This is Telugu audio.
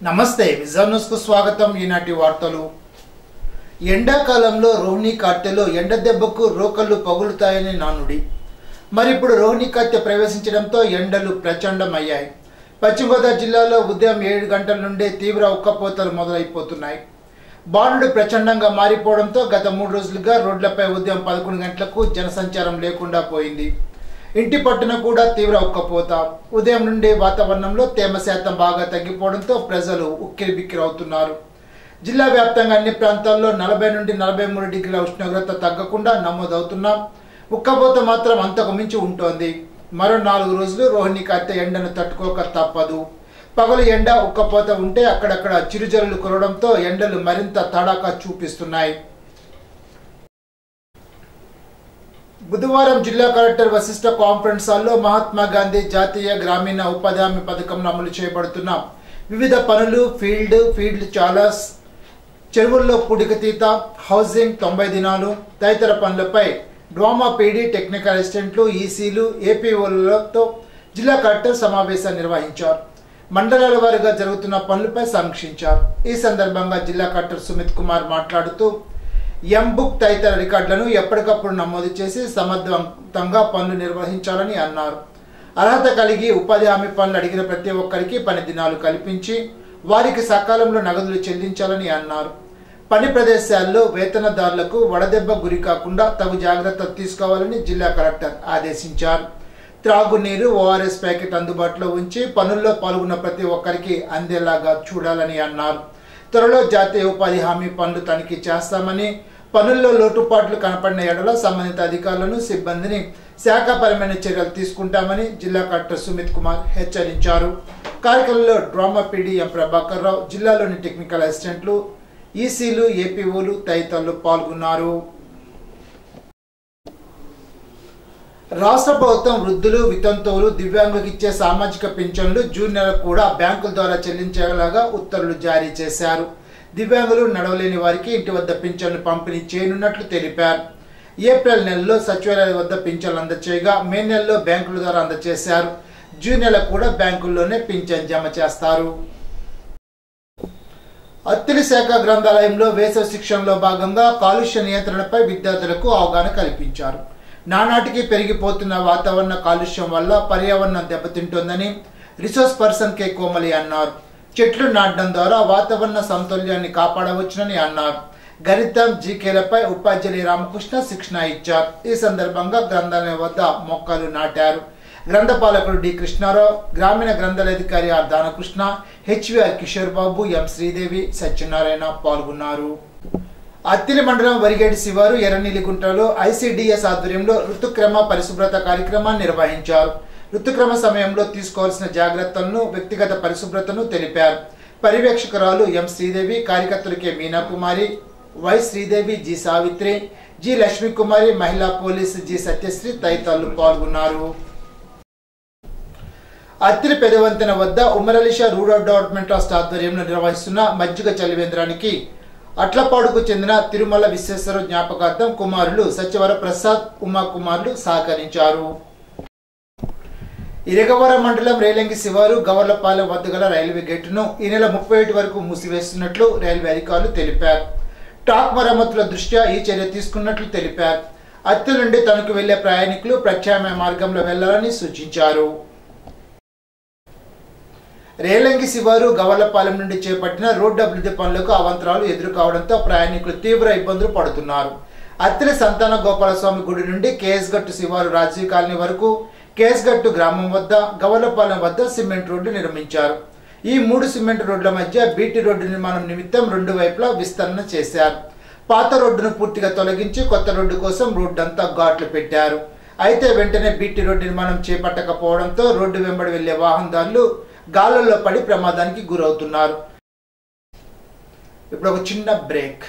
నమస్తే విజన్ న్యూస్ కు స్వాగతం. ఈనాటి వార్తలు. ఎండాకాలంలో రోహిణి కార్తెలో ఎండ దెబ్బకు రోకళ్ళు పగులుతాయని నానుడి. మరి ఇప్పుడు రోహిణి కార్తె ప్రవేశించడంతో ఎండలు ప్రచండమయ్యాయి. పశ్చిమ గోదావరి జిల్లాలో ఉదయం 7 గంటల నుండే తీవ్ర ఉక్కపోతలు మొదలైపోతున్నాయి. బాణుడు ప్రచండంగా మారిపోవడంతో గత 3 రోజులుగా రోడ్లపై ఉదయం 11 గంటలకు జనసంచారం లేకుండా పోయింది. ఇంటి పట్టున కూడా తీవ్ర ఉక్కపోత. ఉదయం నుండి వాతావరణంలో తేమ శాతం బాగా తగ్గిపోవడంతో ప్రజలు ఉక్కిరిబిక్కిరవుతున్నారు. జిల్లా వ్యాప్తంగా అన్ని ప్రాంతాల్లో 40 నుండి 43 డిగ్రీల ఉష్ణోగ్రత తగ్గకుండా నమోదవుతున్నా ఉక్కపోత మాత్రం అంతకు మించి ఉంటోంది. మరో 4 రోజులు రోహిణి కార్తె ఎండను తట్టుకోక తప్పదు. పగలు ఎండ ఉక్కపోత ఉంటే అక్కడక్కడ చిరుజల్లులు కురవడంతో ఎండలు మరింత తడాకా చూపిస్తున్నాయి. బుధవారం జిల్లా కలెక్టర్ వశిష్ఠ కాన్ఫరెన్స్ హాల్లో మహాత్మా గాంధీ జాతీయ గ్రామీణ ఉపాధి హామీ పథకంలో అమలు చేయబడుతున్న వివిధ పనులు, ఫీల్డ్ చాలస్, చెరువుల్లో పూడికతీత, హౌసింగ్ 90 దినాలు తదితర పనులపై డ్వామా పీడీ, టెక్నికల్ అసిస్టెంట్లు, ఈసీలు, ఏపీఓలతో జిల్లా కలెక్టర్ సమావేశాన్ని నిర్వహించారు. మండలాల వారీగా జరుగుతున్న పనులపై సమీక్షించారు. ఈ సందర్భంగా జిల్లా కలెక్టర్ సుమిత్ కుమార్ మాట్లాడుతూ ఎంబుక్ తదితర రికార్డులను ఎప్పటికప్పుడు నమోదు చేసి సమర్థవంతంగా పనులు నిర్వహించాలని అన్నారు. అర్హత కలిగి ఉపాధి హామీ పనులు అడిగిన ప్రతి ఒక్కరికి పని దినాలు కల్పించి వారికి సకాలంలో నగదులు చెల్లించాలని అన్నారు. పని ప్రదేశాల్లో వేతనదారులకు వడదెబ్బ గురి కాకుండా తగు జాగ్రత్తలు తీసుకోవాలని జిల్లా కలెక్టర్ ఆదేశించారు. త్రాగునీరు, ఓఆర్ఎస్ ప్యాకెట్ అందుబాటులో ఉంచి పనుల్లో పాల్గొన్న ప్రతి ఒక్కరికి అందేలాగా చూడాలని అన్నారు. త్వరలో జాతీయ ఉపాధి హామీ పనులు తనిఖీ చేస్తామని, పనుల్లో లోటుపాట్లు కనపడిన ఎడల సంబంధిత అధికారులను, సిబ్బందిని శాఖపరమైన చర్యలు తీసుకుంటామని జిల్లా కలెక్టర్ సుమిత్ కుమార్ హెచ్చరించారు. కార్యక్రమంలో డ్రామా పీడీ ఎం ప్రభాకర్ రావు, జిల్లాలోని టెక్నికల్ అసిస్టెంట్లు, ఈసీలు, ఏపీఓలు తదితరులు పాల్గొన్నారు. రాష్ట్ర ప్రభుత్వం వృద్ధులు, వితంతువులు, దివ్యాంగులకు ఇచ్చే సామాజిక పింఛన్లు జూన్ నెల కూడా బ్యాంకుల ద్వారా చెల్లించేలాగా ఉత్తర్వులు జారీ చేశారు. దివ్యాంగులు, నడవలేని వారికి ఇంటి వద్ద పింఛన్లు పంపిణీ చేయనున్నట్లు తెలిపారు. ఏప్రిల్ నెలలో సచివాలయాల వద్ద పింఛన్లు అందచేయగా మే నెలలో బ్యాంకుల ద్వారా అందజేశారు. జూన్ నెల కూడా బ్యాంకుల్లోనే పింఛన్ జమ చేస్తారు. అత్తిలి శాఖ గ్రంథాలయంలో వేసవి శిక్షణలో భాగంగా కాలుష్య నియంత్రణపై విద్యార్థులకు అవగాహన కల్పించారు. నానాటికి పెరిగిపోతున్న వాతావరణ కాలుష్యం వల్ల పర్యావరణం దెబ్బతింటోందని రిసోర్స్ పర్సన్ కె కోమలి అన్నారు. చెట్లు నాటడం ద్వారా వాతావరణ సమతుల్యాన్ని కాపాడవచ్చునని అన్నారు. గణితం, జీకేలపై ఉపాధ్యాయులు రామకృష్ణ శిక్షణ ఇచ్చారు. ఈ సందర్భంగా గ్రంథాలయం వద్ద మొక్కలు నాటారు. గ్రంథపాలకుడు డి కృష్ణారావు, గ్రామీణ గ్రంథాలయాధికారి ఆర్ దానకృష్ణ, హెచ్విఆర్ కిషోర్ బాబు, ఎం శ్రీదేవి, సత్యనారాయణ పాల్గొన్నారు. అత్తిలి మండలం వరిగేడి శివారు ఎర్రనీలిగుంటలో ఐసిడిఎస్ ఆధ్వర్యంలో ఋతుక్రమ పరిశుభ్రత కార్యక్రమాన్ని నిర్వహించారు. ఋతుక్రమ సమయంలో తీసుకోవాల్సిన జాగ్రత్తలను, వ్యక్తిగత పరిశుభ్రతను తెలిపారు. పర్యవేక్షకురాలు ఎం శ్రీదేవి, కార్యకర్తలు K Meenakumari, Y Sridevi, G Savitri, G Lakshmikumari, మహిళా పోలీసు జి సత్యశ్రీ తదితరులు పాల్గొన్నారు. అత్తిలి పెదవంతెన వద్ద ఉమరలిషా రూరల్ డెవలప్మెంట్ ట్రస్ట్ ఆధ్వర్యంలో నిర్వహిస్తున్న మజ్జిగ చలివేంద్రానికి అట్లపాడుకు చెందిన తిరుమల విశ్వేశ్వర జ్ఞాపకార్థం కుమారులు సత్యవర ప్రసాద్, ఉమా కుమారులు సహకరించారు. ఇరగవరం మండలం రేలంగి శివారు గవర్లపాలెం వద్ద గల రైల్వే గేటును ఈ నెల 31 వరకు మూసివేస్తున్నట్లు రైల్వే అధికారులు తెలిపారు. ట్రాక్ మరమ్మతుల దృష్ట్యా ఈ చర్య తీసుకున్నట్లు తెలిపారు. అత్తిలి నుండి తణుకు వెళ్లే ప్రయాణికులు ప్రత్యామ్నాయ మార్గంలో వెళ్లాలని సూచించారు. రేలంగి శివారు గవర్లపాలెం నుండి చేపట్టిన రోడ్డు అభివృద్ధి పనులకు అవాంతరాలు ఎదురు కావడంతో ప్రయాణికులు తీవ్ర ఇబ్బందులు పడుతున్నారు. అత్తిలి సంతాన గోపాలస్వామి గుడి నుండి కేఎస్గట్టు శివారు రాజీవ్ కాలనీ వరకు కేఎస్గట్టు గ్రామం వద్ద గవర్లపాలెం వద్ద సిమెంట్ రోడ్డు నిర్మించారు. ఈ 3 సిమెంట్ రోడ్ల మధ్య బీటీ రోడ్డు నిర్మాణం నిమిత్తం 2 వైపులా విస్తరణ చేశారు. పాత రోడ్డును పూర్తిగా తొలగించి కొత్త రోడ్డు కోసం రోడ్డంతా ఘాట్లు పెట్టారు. అయితే వెంటనే బీటీ రోడ్డు నిర్మాణం చేపట్టకపోవడంతో రోడ్డు వెంబడి వెళ్లే వాహనదారులు గాలుల్లో పడి ప్రమాదానికి గురవుతున్నారు. ఇప్పుడు ఒక చిన్న బ్రేక్.